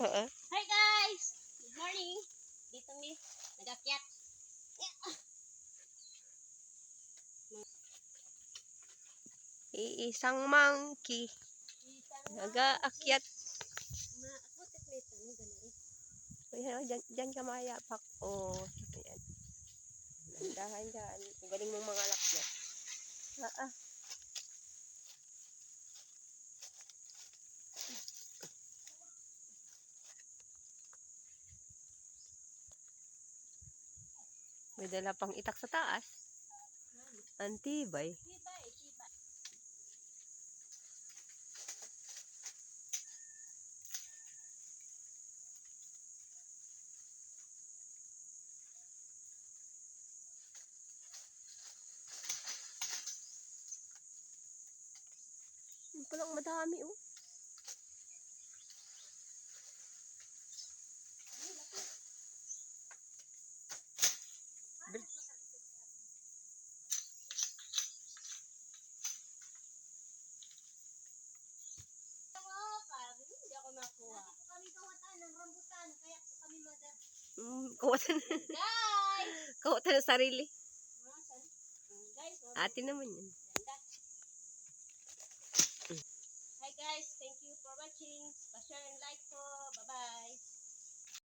Hi guys! Good morning! Dito mi, nag-akyat. Iisang monkey. Nag-aakyat. Maakotit may tanong ganari. Ayan, dyan ka mayapak. Ayan. Dahan dyan. Ang galing mong mga lakyat. May dala pang itak sa taas. Antibay. Tibay, tibay. Yung palang madami Hindi ako makuha. Dati po kami kawatan ng rambutan, kaya po kami madar. Kawatan. Guys! Kawatan ng sarili. Guys, Atin naman yun. ganda. Hi guys, thank you for watching. Pa-share and like